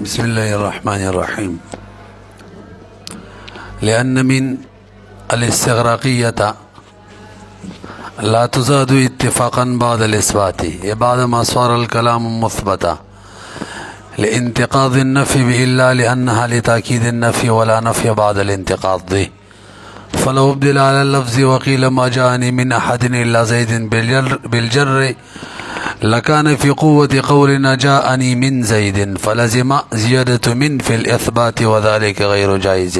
بسم الله الرحمن الرحيم. لأن من الاستغراقية لا تزاد اتفاقا بعد الإثبات بعد ما صار الكلام مثبتا لانتقاض النفي إلا لأنها لتأكيد النفي ولا نفي بعد الانتقاض دي. فلو ابدل على اللفظ وقيل ما جاءني من أحد إلا زيد بالجر لكان في قوة قولنا جاءني من زيد فلزم زيادة من في الإثبات وذلك غير جائز.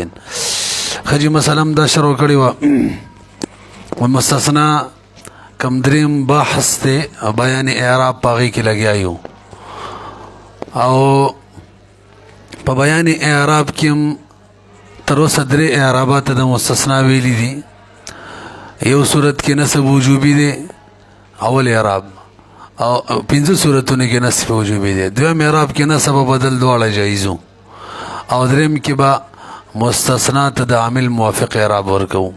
خجي مسلم دا شروع کړی و ومستثنا کم دریم بحث ته بیان اعراب پاغي کې لګیایو او په بیان اعراب کې تر اوسه درې اعرابات د مستثنا ویلي دي. یو صورت کې نسب وجوبي دی اول اعراب او پنځه صورتونه کې نسب وجوبي دی. دویم اعراب کې نسب بدل دواړه جایزو او دریم کې با مستثنا ته د عامل موافق اعراب ورکو.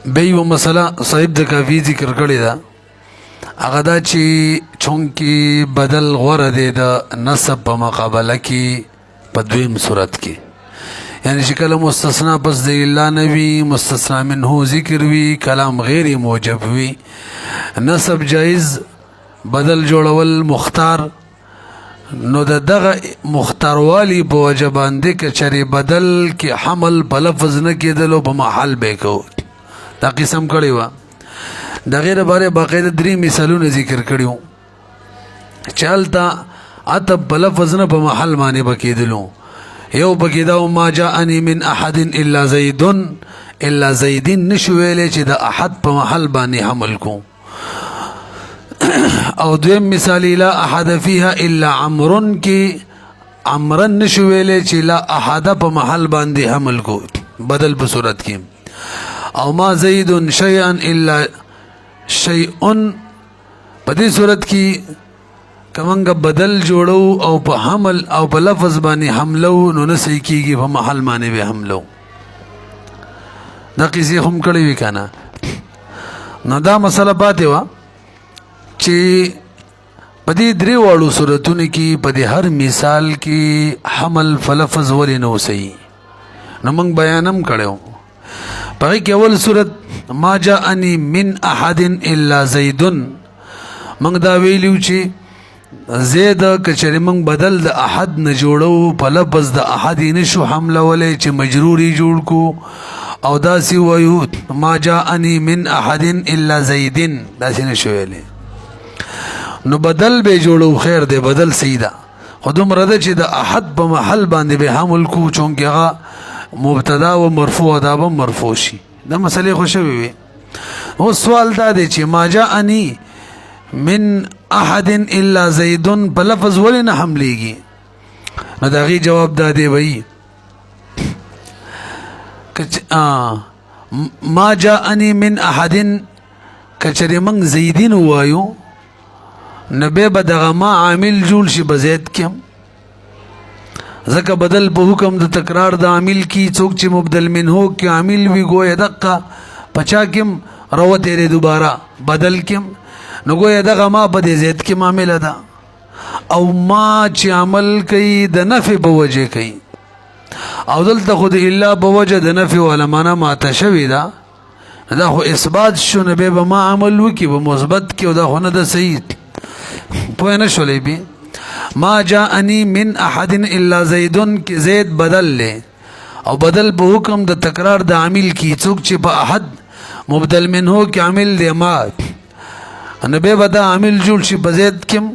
به یو مسله صاحب د کافی ذکر کړی دا هغه دا چې چونکی بدل غوره دی د نسب په مقابله کې په دویم صورت کې، یعنی چې کله مستثنا پس د الا نوی مستثنا منه ذکر وی کلام غیر موجب وی نسب جایز بدل جوړول مختار نو دغه مختاروالی په وجه باندې که چری بدل کې حمل په لفظ نه کېدلو په محل به کو دا قسم کړی و. د غیر باره باقاعده درې مثالونه ذکر کړیو. چالتا عتب په لفظ نه په محل باندې بکېدلو. یو پکې دا ما جاءني من احد الا زید الا زیدین نشو ویلې چې د احد په محل باندې حمل کو. او دویم مثال لا احد فيها الا عمرو کی عمرن نشو ویلې چې لا احد په محل باندې حمل کو بدل په صورت کې. او ما زید شيئا الا شيء په دې صورت کې کمنګ بدل جوړو او په حمل او په لفظ باندې حملو نو نه صحیح کیږي په محل باندې به حملو. دا کیسه هم کړی وی کنه. نو دا مسله پاتې و چې په دې درې واړو صورتونو کې په دې هر مثال کې حمل فلفظ ولې نو صحیح نو موږ بیانم کړو. په کې اول صورت ما جاءني من احد الا زید موږ دا ویلو چې زید کچری موږ بدل د احد نه جوړو په لفظ د احد نشو حمله ولې چې مجروري جوړ کو او دا سی وایو ما جاءني من احد الا زید دا څه نشو ویلې نو بدل به جوړو خیر دی بدل سیدا خودم رده چې د احد په محل باندې به حمل کو چونکه هغه مبتدا و مرفوع دا به مرفوع شي. دا مسئله خوشوي وي. او سوال دا دی چې ما جاءني من احد الا زید په لفظ ولې نه حملېږي نو دا غي جواب دا دی وي ما جاءني من احد کچری من زیدین وایو نبی بدغه ما عامل جوړ شي بزید کې ځکه بدل په حکم د تکرار د عامل کی څوک چې مبدل منه کې عامل وی گویا دقه پچا کېم رو تیرې دوباره بدل کېم نو گویا دغه ما په دې زید کې معامله ده او ما چې عمل کوي د نفع په وجه کوي او دلته خو د الا په وجه د نفع ولا معنا ماته شوی ده دا خو اثبات شو نه به ما عمل وکي به مثبت کې دا خو نه ده صحیح پوه نه شولې بي. ما جاءني من احد الا زید کی زید بدل لے او بدل په حکم د تکرار د عامل کی څوک چې په احد مبدل منه کې عامل دی ما نبی بدا عامل جوړ شي بزید کم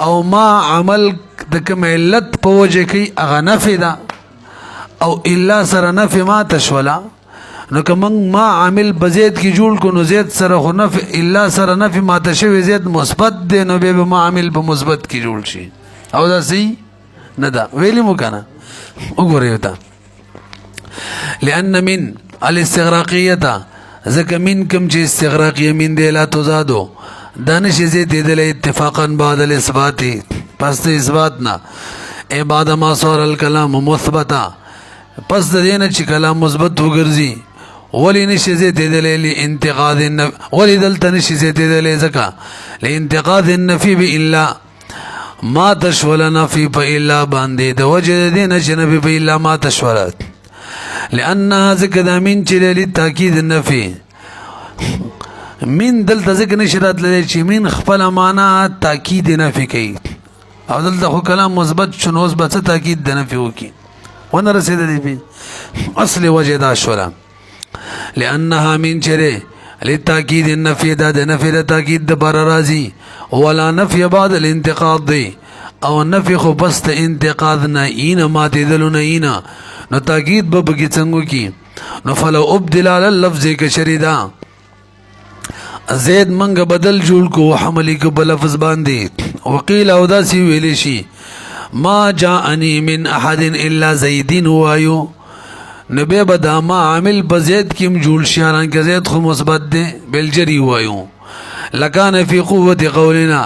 او ما عمل د کوم علت په وجه کې اغه نفي ده او الا سره نفي ما تشولا نو کوم ما عامل بزید کی جوړ کو نو زید سره خو نفي الا سره نفي ما تشوي زید مثبت دی نو به ما عامل په مثبت کی جوړ شي او دا صحیح نه ده ویلی مو کنه وګورئ تا. لأن من الاستغراقية ذکر من کم چې استغراقیه من دی لا تزادو دانش زید دل اتفاقا بعد الاثبات پس د اثباتنا بعد ما صار الكلام مثبتا پس د دینه چې کلام مثبت وګرځي ولی نشي زید دل لانتقاد ولی دلته نشي زید دل زکا لانتقاد النفي بالا ما تشول نفی په الا باندې د وجه دې نه چې نفی په الا ما تشولت لانها ذکر د من چې للتاکید نفی من دلته ذکر نشرات لري چې من خپل معنا تاکید نفی کوي او دلته خو کلام مثبت شنو اوس به تاکید د نفی وکي ونه رسیدلې په اصل وجه دا شولا لانها من چره للتاکید النفی دا د نفی د تاکید د بار راضی ولا نفی بعد الانتقاد دی او نفی خو بس ته انتقاد نه اینا ماته دلونه اینا نو تاکید به بګی څنګه کی نو فلو ابدل علی اللفظ کشریدا زید منګ بدل جوړ کو حملی کو بلفظ باندې وقیل او دا سی ویل شي ما جاءنی من احد الا زیدین وایو نبی بدا ما عامل بزید کیم جوړ شیاران کې زید خو مثبت دی بلجری وایو لکان فی قوت قولنا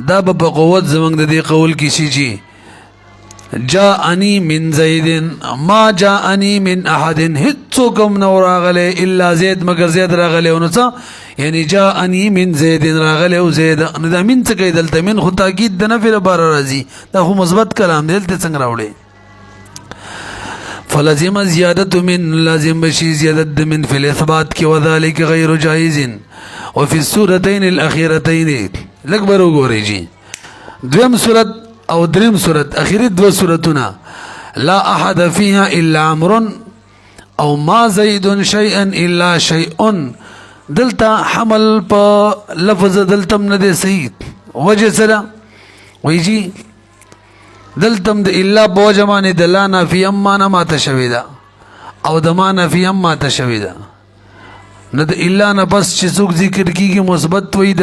دا په قوت زمنګ د دې قول کې شي چې جاءنی من زید ما جاءنی من احد هیڅوکم نو راغله الا زید مگر زید راغله نو څه یعنی جاءنی من زید راغله او زید نو دا من څه کې دلته من خو تاکید د نفي لپاره راځي دا خو مثبت کلام دلته څنګه راوړي فلزم زیادت من لازم بشي زیادت من فی الاثبات کی وذلك غیر جائز وفي السورتين الاخيرتين لکبر وګورئ جی دویم صورت او دریم صورت اخیری دو صورتونه لا احد فيها الا امر او ما زید شيئا الا شيء دلتا حمل په لفظ دلتم نه دی صحیح وجه سره وی جی دلتم د الا بوجمانه د لا نفی اما نه ما تشویدا او د ما نفی اما تشویدا نه د الا نه بس چې څوک ذکر کیږي مثبت وي د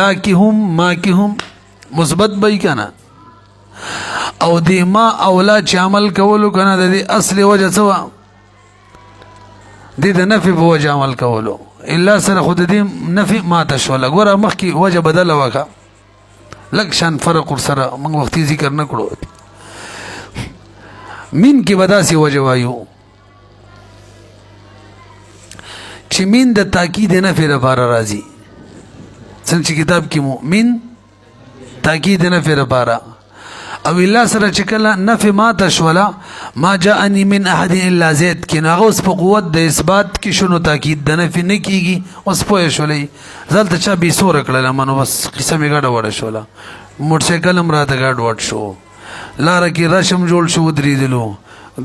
لا کی هم ما کی هم مثبت بای کنه او دی ما اولا چې عمل کولو کنه د اصل وجه سوا دی د نفی په وجه عمل کولو الا سره خود دی نفی ما تشول ګوره مخکې وجه بدل وکا لک شان فرق سره موږ وختي ذکر نکړو من کې بداسي وجه وایو چې من د تاکید نفی لپاره راځي څنګه کتاب کې مو من تاکید نفی لپاره او الله سره چې کله نفی ما تشولا ما جاءنی من احد الا زید کې ناغه اوس په قوت د اثبات کې شنو تاکید د نفی نه کیږي اوس پوه شولې زلته چا به سور کړل منو بس قسم یې غاډه وړه شولا موټر سایکل هم راته غاډ وټ شو لار کې رشم جوړ شو درېدلو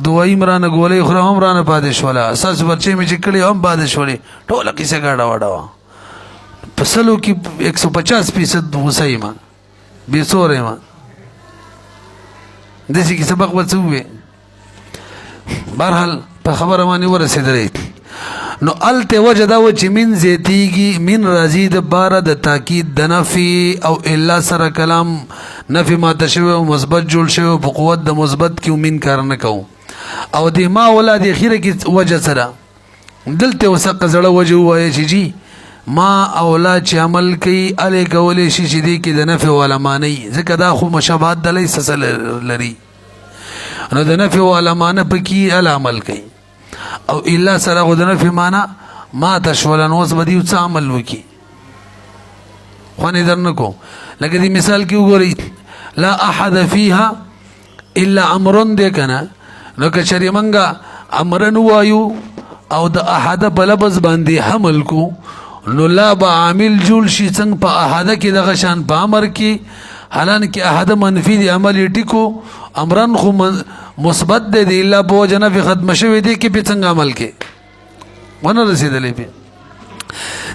دوای مرانه ګولې خو هم رانه پاتې شولا اساس ورچې مې چې کړي هم پاتې شولې ټوله کیسه غاډه وړه پسلو کې 150% وسای ما به سورې ما دسی کی سبق وڅوي بهرحال په خبره باندې ورسېدلې نو الته وجدا و چې من زیتیږي من راضی د بار د تاکید د نفي او الا سره کلام نفي ما تشوي او مثبت جوړ شوی په قوت د مثبت کې من کار نه کو او د ما ولادي اخیره کې وجه سره دلته وسق زړه وجه وای چې جی ما اولاد چې عمل کوي الی کولې شي چې دی کې د نفع ولا معنی ځکه دا خو مشابهت د لیس لري نو د نفع ولا معنی پکې ال عمل کوي او الا سره د نفع معنی ما تشولن وس بدیو څه عمل وکي خو نه درنکو لکه دې مثال کې وګورئ لا احد فيها الا امر دې کنه نو که چری منګه امرن وایو او د احد بلبز باندې حمل کو نو لا با عامل جول شي څنګه په احاده کې دغه شان په امر کې حالان کې احاده منفي دی عمل ټیکو امرن خو مثبت دی الا په جنف ختم شوی دی کې په څنګه عمل کې ونه رسیدلې په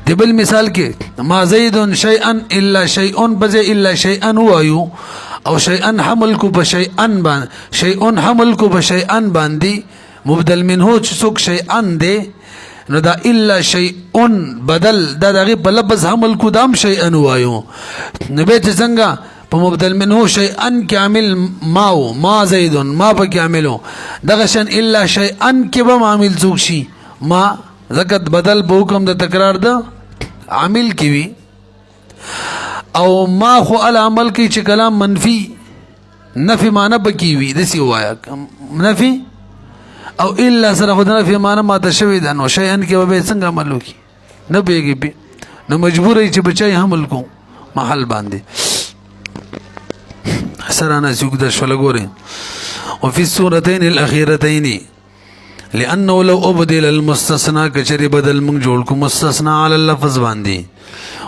دی بل مثال کې ما زید شیئا الا شیء بز الا شیئا وایو او شیئا حمل کو په شیئا باندې شیء حمل کو په شیئا باندې مبدل منه څوک شیئا دی نو دا الا شیء بدل دا دغه په لفظ حمل کو دام شیئا وایو نو به څنګه په مبدل منه شیئا کامل ما زید ما په کاملو دغه شان الا شیئا کې به عامل څوک شي ما زکات بدل په حکم د تکرار ده عامل کی وی او ما خو العمل کی چې کلام منفی نفی معنی بکی وی دسی وایا نفی او الا سره خدای فی معنی ما تشوی ده نو شیئن کې به څنګه عمل وکي نه بیږي نو مجبور ای چې بچای حمل کو محل باندې سرانا سوق د شلګوري وفي السورتين الاخيرتين لانه لو ابدل المستثنى كشري بدل من جوړ کو مستثنى على اللفظ باندې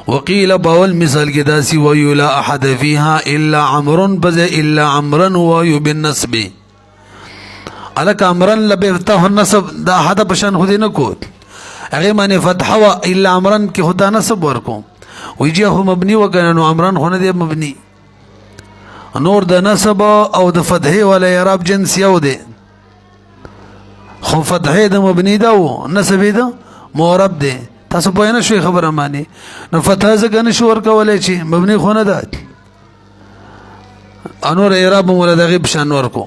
وقيل باول مثال کې داسي ويو لا احد فيها الا عمرو بز الا عمرا ويو بالنسب الک عمرا لبفتح النسب دا احد بشان خو دې نه کو هغه معنی فتح و الا عمرا کې خدا نسب ورکو ويجي هو مبني وکنه نو عمرا خو نه دی مبني نور د نسب او د فتح ولا اعراب جنس یو دی خو فتح د مبني دا و نسب دا معرب دی تاسو په نه شوي خبره مانی نو فتح زګه نشو ورکولای شي مبني خو نه ده انور اعراب ولا د غیب شان ورکو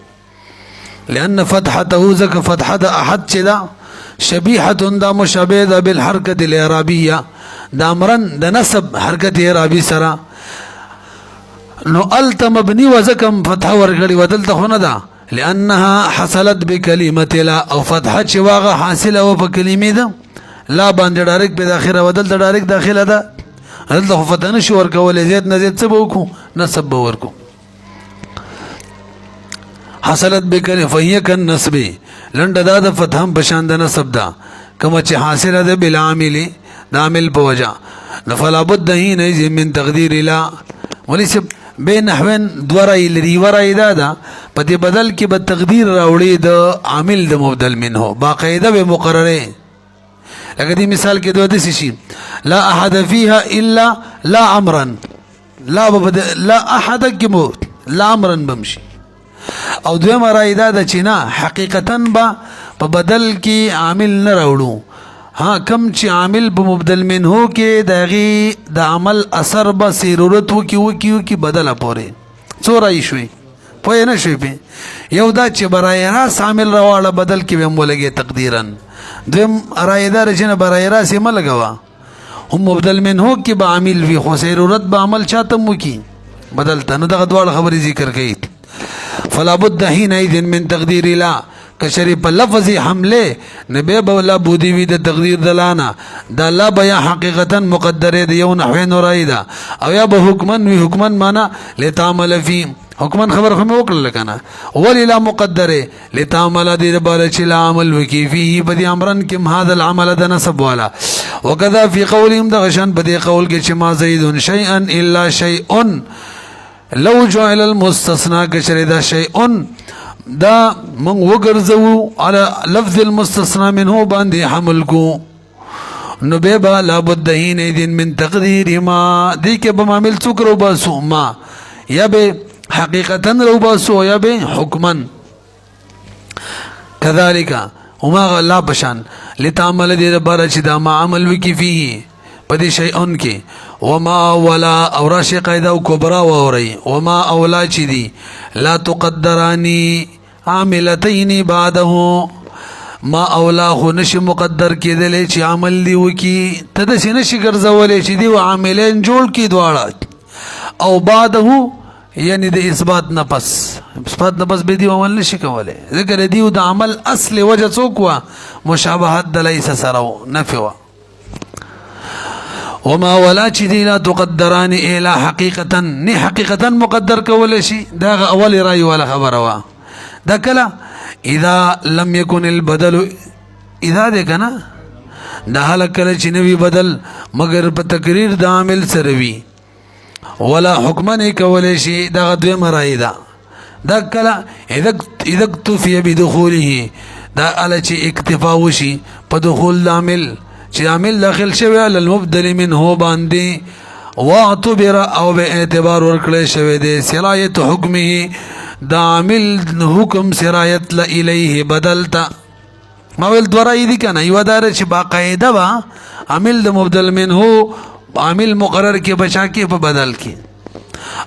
لان فتحته زك فتحه احد چدا شبيحه دا مشابه ده بالحركه الاعرابيه دا امرن د نسب حرکت اعرابي سره نو الت مبني وزكم فتح ورغړي ودلت خو نه ده لانها حصلت بكلمه لا او فتحه چې واغه حاصله او په کلمې ده لا باندې ډایرک په داخله ودل ډایرک داخله ده دلته فتح نشو ورکولې زیات نه زیات څه وکړو نسب ورکو حصلت بكلمه فهي كالنسب لنډه دا د فتح بشان د نسب ده کوم چې حاصله ده بالعامل د عامل په وجه فلا بد هنا من تقدير لا وليس بين نحوين دورای لري ورای دا په دې بدل کې به تقدیر راوړي د عامل د مبدل منه باقاعده به مقرره لکه دې مثال کې دوه د شي لا احد فيها الا لا امرا لا احد کمو لا امرا بمشي او دوه مرای دا د چینا حقیقتا به په بدل کې عامل نه راوړو ها کم چې عامل په مبدل منه کې دغه د عمل اثر به ضرورت وکي بدله پورې څورای شوي پوه نه شوي په یو دا چې برای راس عامل راواله بدل کې به مولګي تقدیرا دیم رایدار چې نه برای راس یې ملګوا هم مبدل منه کې به عامل وي خو ضرورت به عمل چاته مو کی بدل ته نو دغه ډول خبرې ذکر کړي فلا بد حينئذ من تقدير لا کشری په لفظ حمله نبی بولا بودی وی د تقدیر دلانا دا لا بیا حقیقتا مقدره دی یو نحو نورایدا او یا به حکمن وی حکمن معنا لتعمل فی حکمن خبر خو وکړل کنه ولی لا مقدره لتعمل دی بل چې لا عمل وکي فيه بدی امرن کم هذا العمل د نسب والا وکذا فی قولهم د غشن بدی قول کې چې ما زید شیئا الا شیء لو جعل المستثنى کشری دا شیء دا من وګرځو على لفظ المستثنى منه باندې حمل کو نو به با لابد هین من تقدیر ما دی کې به معامل څوکرو باسو ما یا به حقیقتا رو باسو یا به حکما كذلك وما لا بشان لتعمل دې بار چې دا ما عمل وکي فيه پدې شیئون کې وما ولا او راشي قاعده او کبرا ووري وما اولا چي دي لا تقدراني عاملتين بعده ما اولا خو نشي مقدر کېدل چې عمل دی وکي ته د نشي ګرځولې چې دی عاملین جوړ کی دواړه او بعده یعنی د اثبات نه پس به دی عمل نشي کولای ذکر دی د عمل اصل وجه څوک وا مشابهت د ليس سره نفي وما ولا چې دی لا تقدران الى حقیقتا نه حقیقتا مقدر کول شي دا اول رای ولا خبره وا دا کله اذا لم يكن البدل اذا ده کنه دا حال کله چې نوی بدل مگر په تقریر د عامل سره وی ولا حکمن کول شي دا دوی مرای دا کله اذا اكتفي بدخوله دا ال چې اکتفا وشي په دخول د عامل چې عامل داخل شوی ال المبدل منه باندې واعتبر او به اعتبار ورکړی شوی دی سرایت حکمه دا عامل حکم سرایت ل الیه بدلتا ما ویل دورای دي کنه یو دار چې باقاعده وا عامل د مبدل منه عامل مقرر کې بچا کې په بدل کې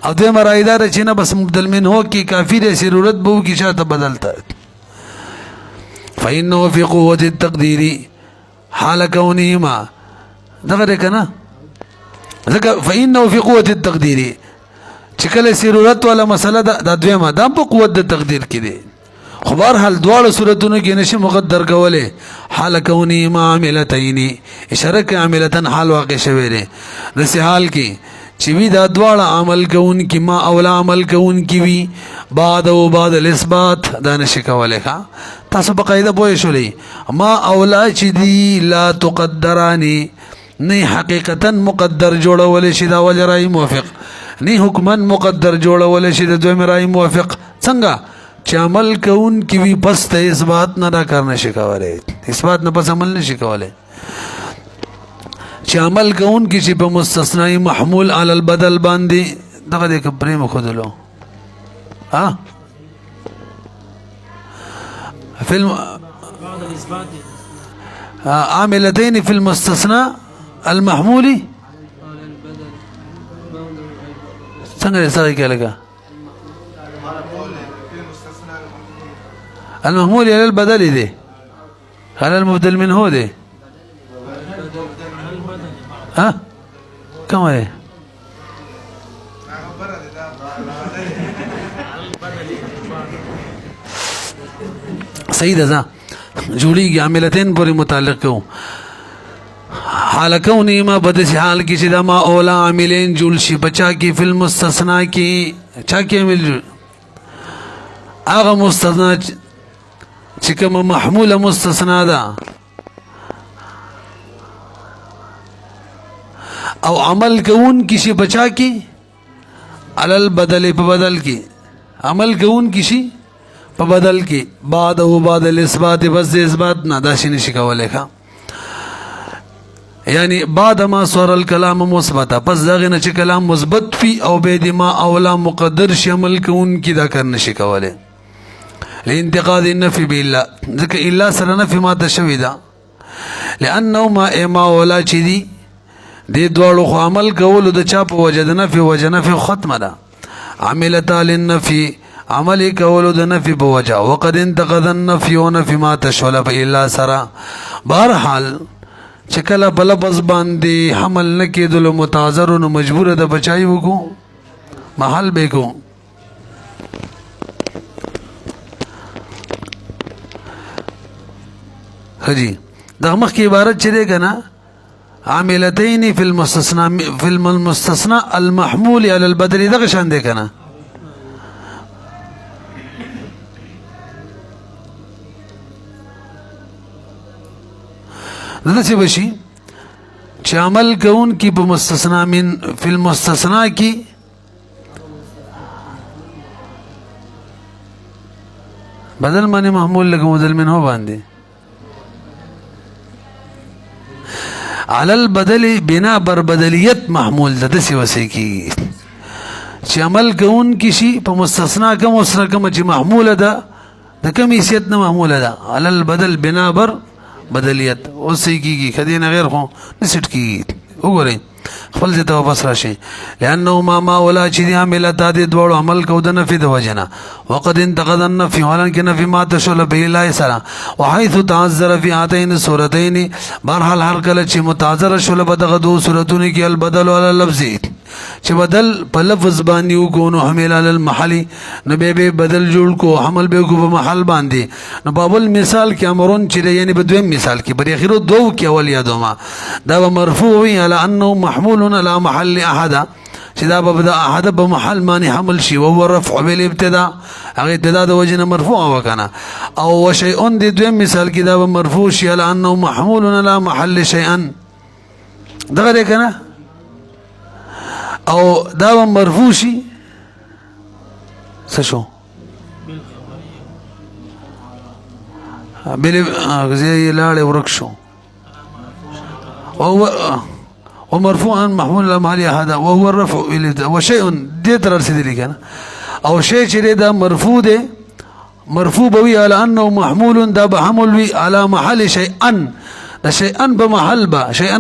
او د مرایدار چې نه بس مبدل منه کې کافی د ضرورت بو کې شاته بدلتا فإنه في قوة التقدير حال كونهما دغه کنه ځکه فإنه في قوة التقدير چې کله ضرورت ولا مسله د دویمه د په قوت د تقدیر کې دي خو بهر حال دواړه صورتونو کې نشي مقدر کوله حال کونهما عاملتين اشاره کې عاملتن حال واقع شوی دی د حال کې چې وی دا دواړه عمل کوون کی ما اولا عمل کوون کی وی بعد او بعد الاثبات دا نشي کولای ښا تاسو په قاعده پوه شولې ما اولا چې دی لا تقدرانی نه حقیقتا مقدر جوړول شي دا ول رای موافق نه حکما مقدر جوړول شي د دوی رای موافق څنګه چې عمل کوون کی وی پس ته اثبات نه دا کار نشي کولای اثبات نه پس عمل نشي کولای چې عمل کوون کی چې په مستثنای محمول علی البدل باندې دغه د کبرې مخدلو ها فيلم بعد الاثبات عاملتين في المستثنى المحمول څنګه سره کې لګا المحمول على البدل دي على المبدل منه دي ها کوم دی صحیح ده جوړیږي عاملتين پورې متعلق کو حال کونی ما بدس حال کی چې دا ما اولا عاملین جول شي بچا کی فلم مستثنا کی چا کی عامل هغه مستثنا چې کوم محموله مستثنا ده او عمل کوون کسی بچا کی علل بدل په بدل کی عمل کوون کسی په بدل کی بعد او بعد الاثبات بس اثبات نه داشي نشي کولای ښا یعنی بعد ما صور الكلام مثبتا پس دغه نه چې کلام مثبت وي او به د ما اولا مقدر شامل کوون کی دا کار نشي کولای لانتقاد النفي بالله ذکر الا سره نفي ما تشوي دا لانه ما ولا چي دي دې دوړو خو عمل کول د چا په وجد نفي وجنفي ختمه ده عملتا للنفي عمل کول د نفي په وجه وقد انتقد النفي ونفي ما تشول الا سرا بهرحال چې کله بل لفظ باندې حمل نه کېدل متعذر نو مجبور ده بچای وکړو محل به کو هجی دا مخ کی عبارت چره کنا عاملتين في المستثنى المحمول على البدل دغه شان دی کنه دغه څه وشي چې عمل کوون کی په مستثنا من فی المستثنا کی بدل معنی محمول لکه بدل من هو باندې على البدل بنا بر بدلیت محمول ده دسی وسی کی چې عمل کوون کی شي په مستثنا کوم وسره کوم چې محموله ده د کوم حیثیت نه محموله ده على البدل بنا بر بدلیت اوسې کیږي خدینه غیر خو نسټ کیږي وګورئ خپل ځای ته واپس راشي لانه ما ولا چې دي عملتا دي دوړو عمل کو د نفي د وجنه وقد انتقد النفي ولكن نفي ما تشل به لا يسرا وحيث تعذر في هاتين الصورتين بهرحال هر کله چې متعذر شول بدغه دو صورتونو کې البدل ولا اللفظ چې بدل په لفظ باندې وکونو حمل علی المحل نو به بدل جوړ کو حمل به کو په محل باندې نو بابل مثال کې امرون چې یعنی په دویم مثال کې بر اخرو دو کې اول یادوما دا مرفوع علی انه محمول على محل احد چې دا به احد په محل باندې حمل شي او هو رفع بالابتداء هغه ابتداء د وجه مرفوع وکنه او شیء د دویم مثال کې دا به مرفوع شي علی انه محمول على محل شیئا دغه کنه او دا مرفوع شي څه شو بل غزي لاړ ورک شو او ومرفوعا محمول على محل هذا وهو الرفع وشيء دي ترى رسيدلي كان او شيء چې دا مرفوع ده مرفوع بوي على انه محمول ده بحمل على محل شيئا ده شيئا بمحل با شيئا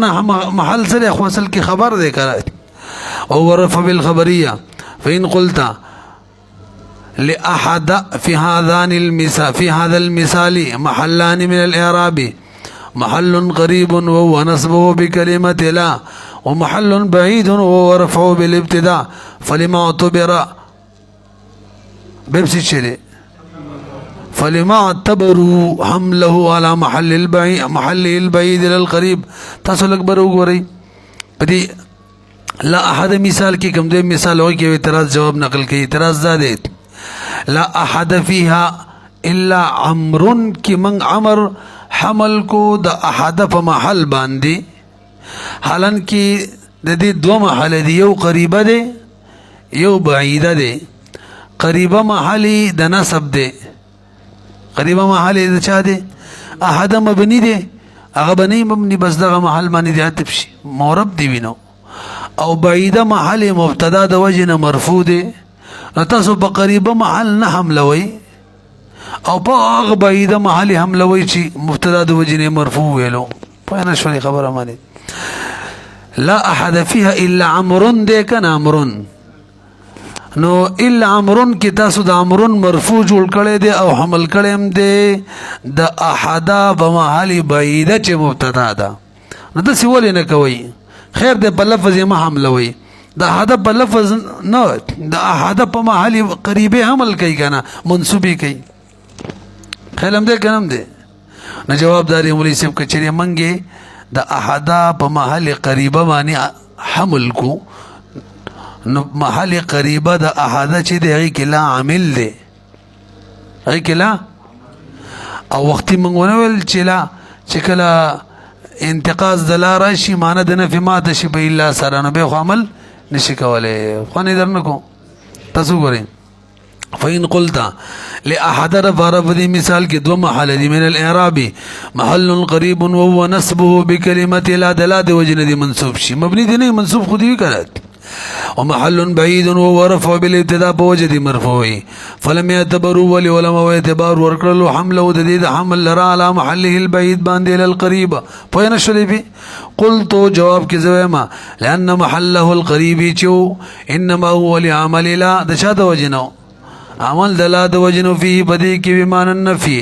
محل سره خو اصل کی خبر ده کړه او رفع بالخبريه فإن قلت لأحد في هذا المثال محلان من الإعراب محل قريب وهو نصبه بكلمة لا ومحل بعيد وهو رفعه بالابتداء فلما اعتبر فلما اعتبروا حمله على محل البعيد إلى القريب تاسو لك برو غوري بدي لا احد مثال کی کم دے مثال ہوئی کہ اعتراض جواب نقل کی اعتراض دا دے لا احد فیها الا عمر کی من عمر حمل کو دا احد په محل باندې حالن کی د دې دو محل دی یو قریبه دی یو بعیده دی قریبه محلی د نسب دی قریبه محلی د چا دی احد مبنی دی هغه بنی مبنی بس دغه محل باندې دی عطف شي مورب دی وینو او بعیده محل مبتدا د وجه مرفوع دی نو تاسو په قریبه محل نه حملوي او په هغه بعیده محل حملوي چې مبتدا د وجه مرفوع ویلو په نه شوي خبره باندې لا احد فيها الا عمر دی کنه عمر نو الا عمر کی تاسو د عمر مرفوع جوړ کړي دي او حمل کړي هم دي د احد په محل بعیده چې مبتدا ده نو تاسو ولې نه کوي خیر د په لفظ ما حملوي د احد په لفظ نه د احد په محل قریبه حمل کوي کنه منسوبي کوي خیر هم دې کنه دې نه جوابداري مولوی صاحب کچري منګي د احد په محل قریبه باندې حمل کو نو محل قریبه د احد چې دی هغه کې لا عامل دی هغه کې لا او وخت منغونه ول چې لا چې کله انتقاص د لا راشي معنی د نفي ماته شي په الا سره نو به عمل نشي کولای خو نه درنکو تاسو ګورئ فإن قلت لأحد رفع دي مثال کې دو محل دي من الاعراب محل قريب وهو نسبه بكلمه لا دلاد وجن دي منصوب شي مبني دي نه منصوب خو دي کړه ومحل بعيد وهو رفع بالابتداء بوجد مرفوع فلم يعتبروا ولي علماء اعتبار ورکړلو حمله د دې حمل لرا على محله البعيد باندې ال القريب پوهنه شولې بي قلت جواب کې زویما لان محله القريب چو انما هو لعمل لا د شاده وجنو عمل د لا د وجنو فيه بدی کې بمان النفي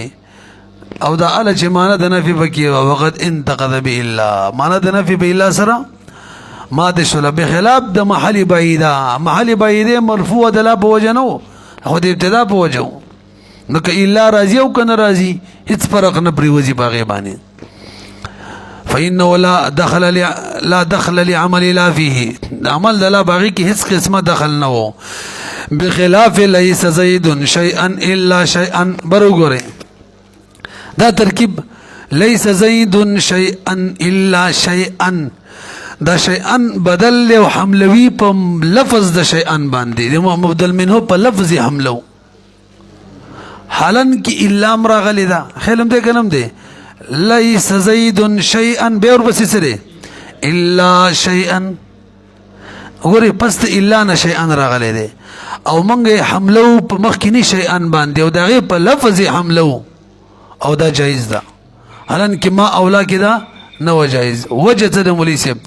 او دا ال چې مان د نفي بکی وقت انتقد به الا مان د نفي به الا سره ما د شل بخلاف د محل بعیده محل بعیده مرفوع د لا بوجنو خو د ابتدا بوجو نو که الا راضی او کنه راضی هیڅ فرق نه پریوزی باغې باندې فإنه لا دخل لعمل لا فيه عمل لا باغې کې هیڅ قسمه دخل نه وو بخلاف ليس زيد شيئا الا شيئا برګره دا ترکیب ليس زيد شيئا الا شيئا دا شیئن بدل له حملوي په لفظ د شیئن باندې د مبدل منه په لفظ حملو حالن کې الا امر غلی دا خلم دې کنم دې ليس زيد شيئا به ور بس سره الا شيئا وګوري پس الا نه شیئن راغلی دي او مونږه حملو په مخکینی شیئن باندې او دغه په لفظ حملو او دا جایز ده حالن کې ما اولا کې دا نو جایز وجه ته د مولوی صاحب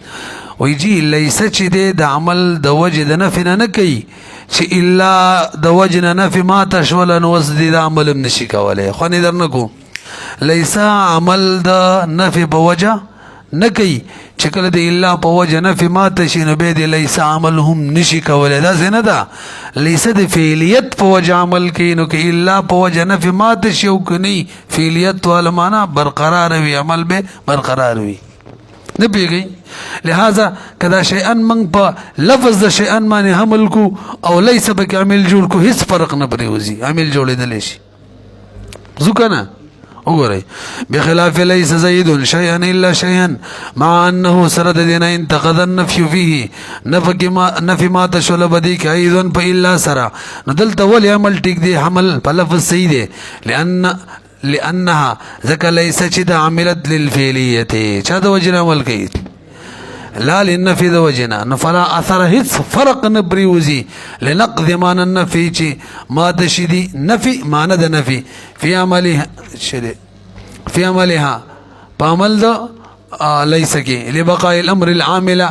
وی جی لیس چې د عمل د وجه د نفي نه کوي چې الا د وجه نه نفي ما تشول نو وس د عمل نشي کولای خو نه درنکو لیس عمل د نفي په وجه نه کوي چې کله د الا په وجه نفي ما تشي نو به د لیس عمل هم نشي کولای دا زنه ده لیس د فعلیت په وجه عمل کوي نو کې الا په وجه نفي ما تشي او کني فعلیت ول معنا برقرار وي عمل به برقرار وي نه پیږي لہذا کدا شیئن من په لفظ د شیئن باندې حمل کو او لیس به عمل جوړ کو هیڅ فرق نه پریوزي عمل جوړېدل شي ځکه وګورئ بخلاف ليس زيد شيئا الا شيئا مع انه سرد دين انتقد النفي فيه نفي ما تشول بديك ايضا فالا سرا ندلت ول عمل ټیک دی حمل په لفظ صحیح دی لانها ذکر ليس چد عملت للفعليه چا د وجه عمل کوي لا للنفي ذو وجنا فلا اثر هيڅ فرق نه پریوزي لنقض مان النفي چې ما د شدي نفي مان د نفي في عملها في عملها عمل د ليس کې لبقاء الامر العامل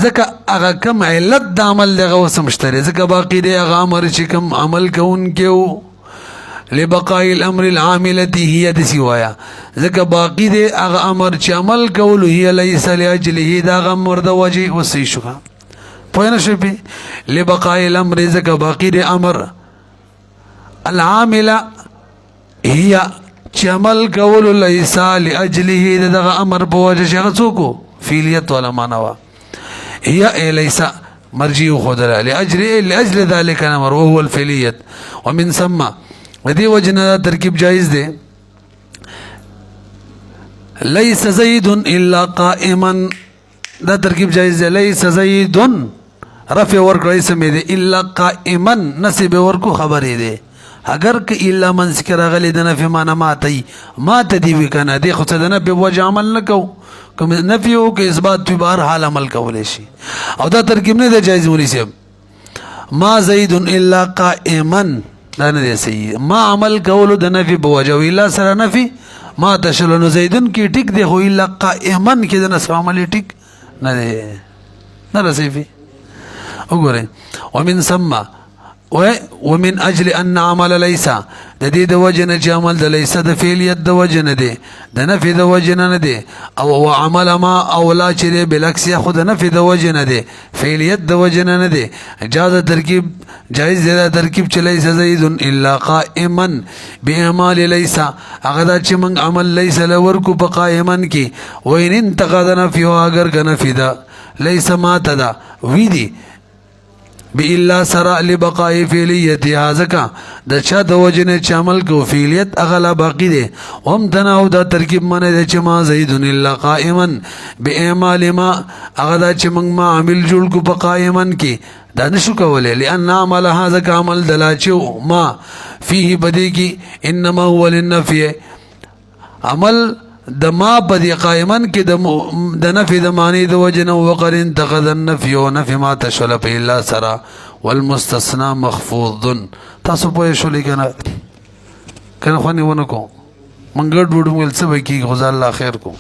ذکر هغه کم علت د عمل دغه وسمشتري ذکر باقی دی هغه امر چې کم عمل کوونکو لبقاء الامر العامله هي د سوایا ذکر باقی دی هغه امر چې عمل کول هي ليس لاجله دا امر د وجه وسې شو پوهنه شي لبقاء الامر ذکر باقی دی امر العامله هي چې عمل کول ليس لاجله دا امر په وجه شغه څوک فعلیت ولا معنا وا هي ليس مرجي خدلا لأجل ذلك الأمر وهو الفعلية ومن ثم ودي وجنا تركيب جائز ده ليس زيد إلا قائما دا ترکیب جائز ہے لیس زید رفع ورک رئیس میں دے الا قائما نصب ورکو خبری دے اگر کہ الا من ذکر غلی دا نفی مانا ماتی مات دیوی کنا دے خود دا نفی وجہ عمل نکو کم نفی ہو کہ اثبات تو بار حال عمل کو لیشی او دا ترکیب نہیں دے جائز مولی سے ما زید الا قائما دا ندے صحیح ما عمل کولو دا نفی بوجہ و الا سر نفی ما تشلون زیدن کی ٹک دے خو الا قائما کی دا نصب عملی ٹک نه ده نه رسیفی وګورئ ومن ثم ومن اجل ان عمل ليس د دې د وجنه چې عمل د ليس د فعلیت د وجنه ده د نفي د وجنه نه ده او عمل ما او لا چې بالعکس خود نفي د وجنه ده فعلیت د وجنه نه ده اجازه ترکیب جائز ده ترکیب چې ليس زيد الا قائما باعمال ليس هغه دا چې موږ عمل ليس لور کو په قائما کې وین انتقد نفي او اگر کنه فی دا ليس ما تدا وی دي بإلا سرا لبقاء فعلیتها ځکه د چا د وجنه چې عمل کو فعلیت اغلا باقی دی هم تناو دا ترکیب منه دی چې ما زید الا قائما باعمال ما هغه دا چې موږ ما عامل جوړ کو په قائما کې دا نشو کولای لأن عمل هذا عمل دلا چې ما فيه بدی کې انما هو للنفي عمل د ما بدی قائما کې د نفي د معنی د وجنه وقر انتقد النفي ونفي ما تشل في الا سرا والمستثنى مخفوض تاسو په شولې کنه خو نه ونه کو منګړ ډوډ مول څه وکي غزا الله خیر کو